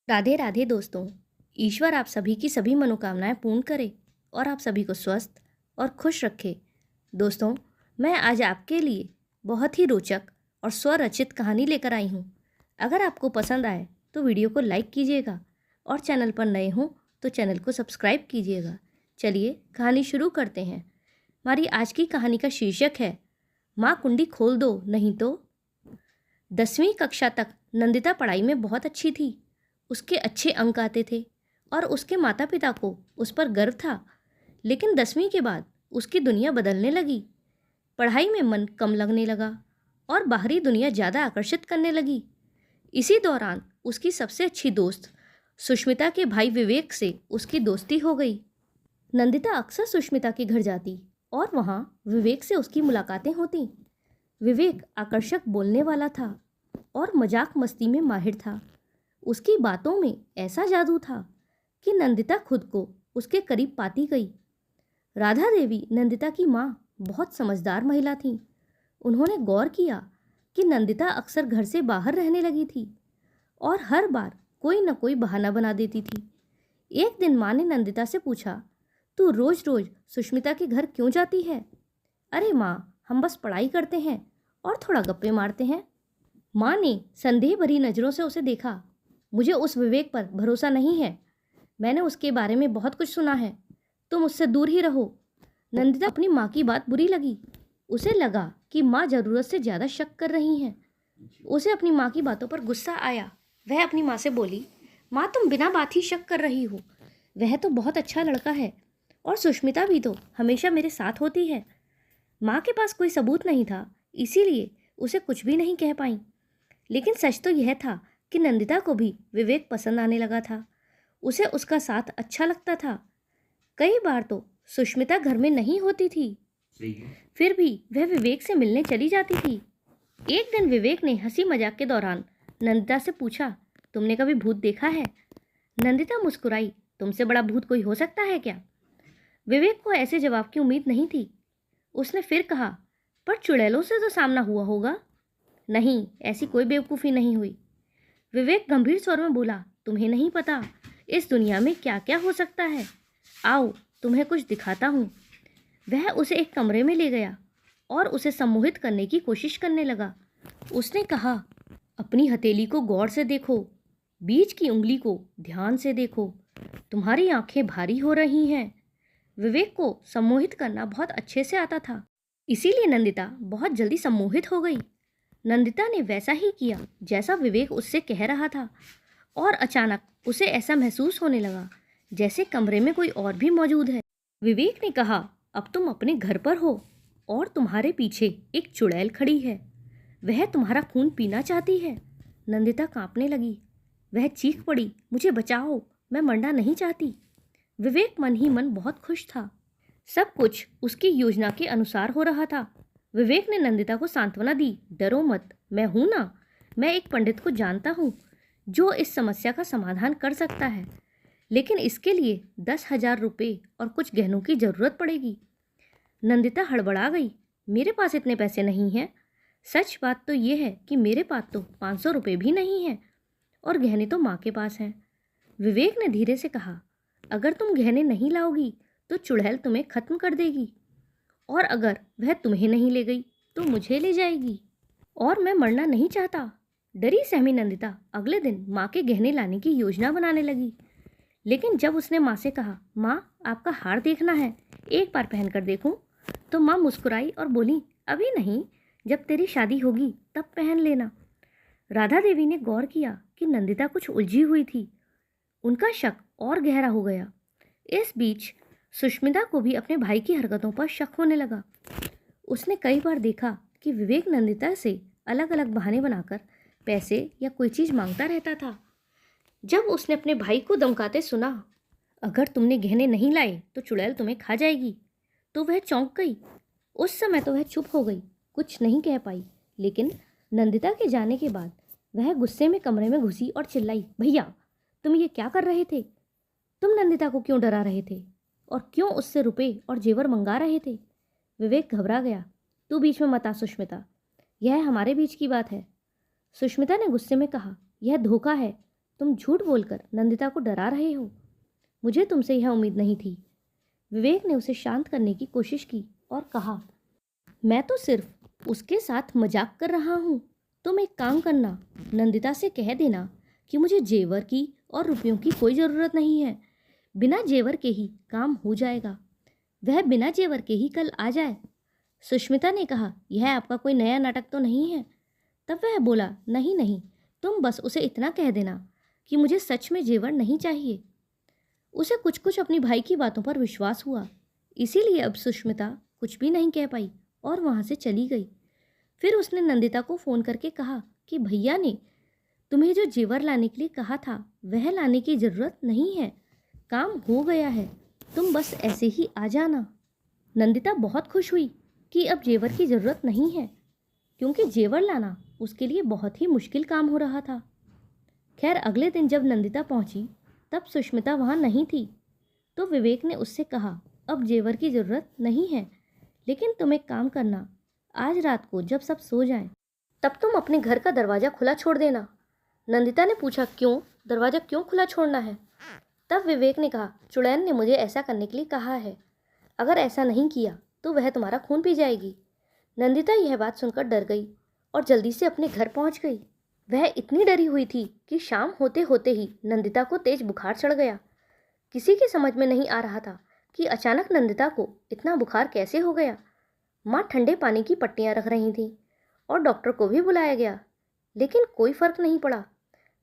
राधे राधे दोस्तों। ईश्वर आप सभी की सभी मनोकामनाएं पूर्ण करे और आप सभी को स्वस्थ और खुश रखे। दोस्तों, मैं आज आपके लिए बहुत ही रोचक और स्वरचित कहानी लेकर आई हूँ। अगर आपको पसंद आए तो वीडियो को लाइक कीजिएगा और चैनल पर नए हों तो चैनल को सब्सक्राइब कीजिएगा। चलिए कहानी शुरू करते हैं। हमारी आज की कहानी का शीर्षक है माँ कुंडी खोल दो नहीं तो। 10वीं कक्षा तक नंदिता पढ़ाई में बहुत अच्छी थी। उसके अच्छे अंक आते थे और उसके माता पिता को उस पर गर्व था। लेकिन 10वीं के बाद उसकी दुनिया बदलने लगी। पढ़ाई में मन कम लगने लगा और बाहरी दुनिया ज़्यादा आकर्षित करने लगी। इसी दौरान उसकी सबसे अच्छी दोस्त सुष्मिता के भाई विवेक से उसकी दोस्ती हो गई। नंदिता अक्सर सुष्मिता के घर जाती और वहाँ विवेक से उसकी मुलाकातें होती। विवेक आकर्षक बोलने वाला था और मजाक मस्ती में माहिर था। उसकी बातों में ऐसा जादू था कि नंदिता खुद को उसके करीब पाती गई। राधा देवी नंदिता की माँ बहुत समझदार महिला थी। उन्होंने गौर किया कि नंदिता अक्सर घर से बाहर रहने लगी थी और हर बार कोई न कोई बहाना बना देती थी। एक दिन माँ ने नंदिता से पूछा, तू रोज रोज सुष्मिता के घर क्यों जाती है? अरे माँ, हम बस पढ़ाई करते हैं और थोड़ा गप्पे मारते हैं। माँ ने संदेह भरी नज़रों से उसे देखा। मुझे उस विवेक पर भरोसा नहीं है। मैंने उसके बारे में बहुत कुछ सुना है। तुम उससे दूर ही रहो। नंदिता अपनी माँ की बात बुरी लगी। उसे लगा कि माँ ज़रूरत से ज़्यादा शक कर रही हैं। उसे अपनी माँ की बातों पर गुस्सा आया। वह अपनी माँ से बोली, माँ तुम बिना बात ही शक कर रही हो। वह तो बहुत अच्छा लड़का है और सुष्मिता भी तो हमेशा मेरे साथ होती है। माँ के पास कोई सबूत नहीं था, इसीलिए उसे कुछ भी नहीं कह पाई। लेकिन सच तो यह था कि नंदिता को भी विवेक पसंद आने लगा था। उसे उसका साथ अच्छा लगता था। कई बार तो सुष्मिता घर में नहीं होती थी, फिर भी वह विवेक से मिलने चली जाती थी। एक दिन विवेक ने हंसी मजाक के दौरान नंदिता से पूछा, तुमने कभी भूत देखा है? नंदिता मुस्कुराई। तुमसे बड़ा भूत कोई हो सकता है क्या? विवेक को ऐसे जवाब की उम्मीद नहीं थी। उसने फिर कहा, पर चुड़ैलों से तो सामना हुआ होगा। नहीं, ऐसी कोई बेवकूफ़ी नहीं हुई। विवेक गंभीर स्वर में बोला, तुम्हें नहीं पता इस दुनिया में क्या क्या हो सकता है। आओ तुम्हें कुछ दिखाता हूँ। वह उसे एक कमरे में ले गया और उसे सम्मोहित करने की कोशिश करने लगा। उसने कहा, अपनी हथेली को गौर से देखो, बीच की उंगली को ध्यान से देखो, तुम्हारी आंखें भारी हो रही हैं। विवेक को सम्मोहित करना बहुत अच्छे से आता था, इसीलिए नंदिता बहुत जल्दी सम्मोहित हो गई। नंदिता ने वैसा ही किया जैसा विवेक उससे कह रहा था और अचानक उसे ऐसा महसूस होने लगा जैसे कमरे में कोई और भी मौजूद है। विवेक ने कहा, अब तुम अपने घर पर हो और तुम्हारे पीछे एक चुड़ैल खड़ी है। वह तुम्हारा खून पीना चाहती है। नंदिता कांपने लगी। वह चीख पड़ी, मुझे बचाओ, मैं मरना नहीं चाहती। विवेक मन ही मन बहुत खुश था। सब कुछ उसकी योजना के अनुसार हो रहा था। विवेक ने नंदिता को सांत्वना दी, डरो मत, मैं हूं ना। मैं एक पंडित को जानता हूं जो इस समस्या का समाधान कर सकता है, लेकिन इसके लिए 10,000 रुपये और कुछ गहनों की ज़रूरत पड़ेगी। नंदिता हड़बड़ा गई, मेरे पास इतने पैसे नहीं हैं। सच बात तो ये है कि मेरे पास तो 500 रुपये भी नहीं हैं और गहने तो माँ के पास हैं। विवेक ने धीरे से कहा, अगर तुम गहने नहीं लाओगी तो चुड़ैल तुम्हें खत्म कर देगी, और अगर वह तुम्हें नहीं ले गई तो मुझे ले जाएगी, और मैं मरना नहीं चाहता। डरी सहमी नंदिता अगले दिन माँ के गहने लाने की योजना बनाने लगी। लेकिन जब उसने माँ से कहा, माँ आपका हार देखना है, एक बार पहन कर देखूं, तो माँ मुस्कुराई और बोली, अभी नहीं, जब तेरी शादी होगी तब पहन लेना। राधा देवी ने गौर किया कि नंदिता कुछ उलझी हुई थी। उनका शक और गहरा हो गया। इस बीच सुष्मिता को भी अपने भाई की हरकतों पर शक होने लगा। उसने कई बार देखा कि विवेक नंदिता से अलग अलग बहाने बनाकर पैसे या कोई चीज़ मांगता रहता था। जब उसने अपने भाई को धमकाते सुना, अगर तुमने गहने नहीं लाए तो चुड़ैल तुम्हें खा जाएगी, तो वह चौंक गई। उस समय तो वह चुप हो गई, कुछ नहीं कह पाई। लेकिन नंदिता के जाने के बाद वह गुस्से में कमरे में घुसी और चिल्लाई, भैया तुम ये क्या कर रहे थे? तुम नंदिता को क्यों डरा रहे थे और क्यों उससे रुपए और जेवर मंगा रहे थे? विवेक घबरा गया। तू बीच में मत आ सुष्मिता, यह हमारे बीच की बात है। सुष्मिता ने गुस्से में कहा, यह धोखा है। तुम झूठ बोलकर नंदिता को डरा रहे हो। मुझे तुमसे यह उम्मीद नहीं थी। विवेक ने उसे शांत करने की कोशिश की और कहा, मैं तो सिर्फ उसके साथ मजाक कर रहा हूँ। तुम एक काम करना, नंदिता से कह देना कि मुझे जेवर की और रुपयों की कोई ज़रूरत नहीं है। बिना जेवर के ही काम हो जाएगा। वह बिना जेवर के ही कल आ जाए। सुष्मिता ने कहा, यह आपका कोई नया नाटक तो नहीं है? तब वह बोला, नहीं नहीं, तुम बस उसे इतना कह देना कि मुझे सच में जेवर नहीं चाहिए। उसे कुछ कुछ अपनी भाई की बातों पर विश्वास हुआ, इसीलिए अब सुष्मिता कुछ भी नहीं कह पाई और वहाँ से चली गई। फिर उसने नंदिता को फ़ोन करके कहा कि भैया ने तुम्हें जो जेवर लाने के लिए कहा था वह लाने की ज़रूरत नहीं है, काम हो गया है, तुम बस ऐसे ही आ जाना। नंदिता बहुत खुश हुई कि अब जेवर की ज़रूरत नहीं है, क्योंकि जेवर लाना उसके लिए बहुत ही मुश्किल काम हो रहा था। खैर अगले दिन जब नंदिता पहुंची तब सुष्मिता वहां नहीं थी, तो विवेक ने उससे कहा, अब जेवर की ज़रूरत नहीं है, लेकिन तुम एक काम करना, आज रात को जब सब सो जाएं, तब तुम अपने घर का दरवाज़ा खुला छोड़ देना। नंदिता ने पूछा, क्यों? दरवाज़ा क्यों खुला छोड़ना है? तब विवेक ने कहा, चुड़ैल ने मुझे ऐसा करने के लिए कहा है, अगर ऐसा नहीं किया तो वह तुम्हारा खून पी जाएगी। नंदिता यह बात सुनकर डर गई और जल्दी से अपने घर पहुंच गई। वह इतनी डरी हुई थी कि शाम होते होते ही नंदिता को तेज बुखार चढ़ गया। किसी की समझ में नहीं आ रहा था कि अचानक नंदिता को इतना बुखार कैसे हो गया। माँ ठंडे पानी की पट्टियाँ रख रही थी और डॉक्टर को भी बुलाया गया, लेकिन कोई फर्क नहीं पड़ा।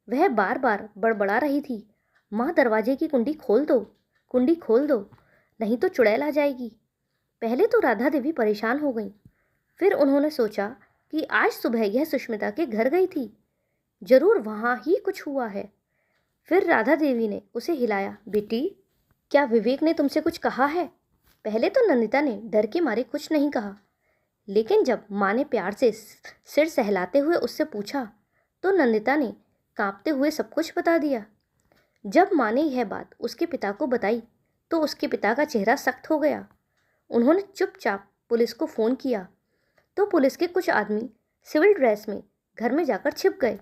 वह बार बार बड़बड़ा रही थी, माँ दरवाजे की कुंडी खोल दो, कुंडी खोल दो, नहीं तो चुड़ैल आ जाएगी। पहले तो राधा देवी परेशान हो गई। फिर उन्होंने सोचा कि आज सुबह यह सुष्मिता के घर गई थी, जरूर वहाँ ही कुछ हुआ है। फिर राधा देवी ने उसे हिलाया, बेटी क्या विवेक ने तुमसे कुछ कहा है? पहले तो नंदिता ने डर के मारे कुछ नहीं कहा, लेकिन जब माँ ने प्यार से सिर सहलाते हुए उससे पूछा तो नंदिता ने कांपते हुए सब कुछ बता दिया। जब माँ ने यह बात उसके पिता को बताई तो उसके पिता का चेहरा सख्त हो गया। उन्होंने चुपचाप पुलिस को फ़ोन किया तो पुलिस के कुछ आदमी सिविल ड्रेस में घर में जाकर छिप गए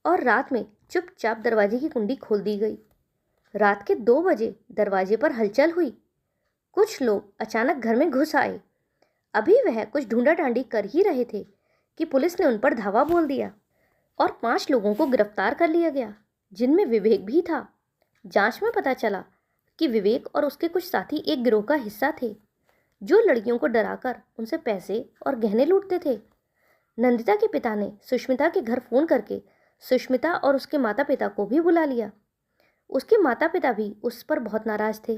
और रात में चुपचाप दरवाजे की कुंडी खोल दी गई। रात के 2 बजे दरवाजे पर हलचल हुई। कुछ लोग अचानक घर में घुस आए। अभी वह कुछ ढूंढा डांडी कर ही रहे थे कि पुलिस ने उन पर धावा बोल दिया और 5 लोगों को गिरफ्तार कर लिया गया, जिनमें विवेक भी था। जांच में पता चला कि विवेक और उसके कुछ साथी एक गिरोह का हिस्सा थे, जो लड़कियों को डराकर उनसे पैसे और गहने लूटते थे। नंदिता के पिता ने सुष्मिता के घर फ़ोन करके सुष्मिता और उसके माता पिता को भी बुला लिया। उसके माता पिता भी उस पर बहुत नाराज़ थे।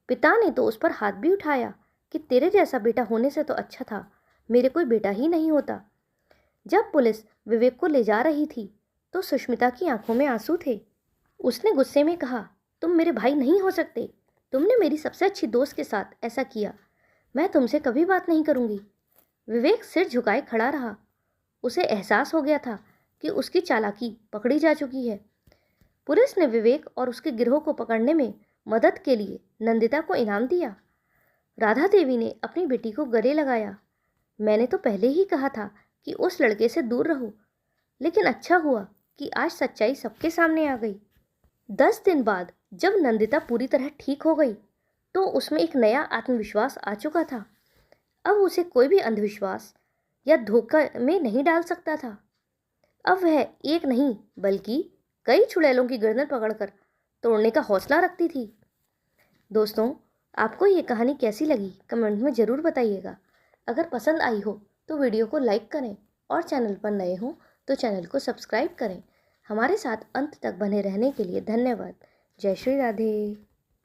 पिता ने तो उस पर हाथ भी उठाया कि तेरे जैसा बेटा होने से तो अच्छा था मेरे कोई बेटा ही नहीं होता। जब पुलिस विवेक को ले जा रही थी तो सुष्मिता की आंखों में आंसू थे। उसने गुस्से में कहा, तुम मेरे भाई नहीं हो सकते, तुमने मेरी सबसे अच्छी दोस्त के साथ ऐसा किया, मैं तुमसे कभी बात नहीं करूँगी। विवेक सिर झुकाए खड़ा रहा। उसे एहसास हो गया था कि उसकी चालाकी पकड़ी जा चुकी है। पुलिस ने विवेक और उसके गिरोह को पकड़ने में मदद के लिए नंदिता को इनाम दिया। राधा देवी ने अपनी बेटी को गले लगाया। मैंने तो पहले ही कहा था कि उस लड़के से दूर रहो, लेकिन अच्छा हुआ कि आज सच्चाई सबके सामने आ गई। 10 दिन बाद जब नंदिता पूरी तरह ठीक हो गई तो उसमें एक नया आत्मविश्वास आ चुका था। अब उसे कोई भी अंधविश्वास या धोखा में नहीं डाल सकता था। अब वह एक नहीं बल्कि कई चुड़ैलों की गर्दन पकड़कर तोड़ने का हौसला रखती थी। दोस्तों, आपको ये कहानी कैसी लगी कमेंट में ज़रूर बताइएगा। अगर पसंद आई हो तो वीडियो को लाइक करें और चैनल पर नए हों तो चैनल को सब्सक्राइब करें। हमारे साथ अंत तक बने रहने के लिए धन्यवाद। जय श्री राधे।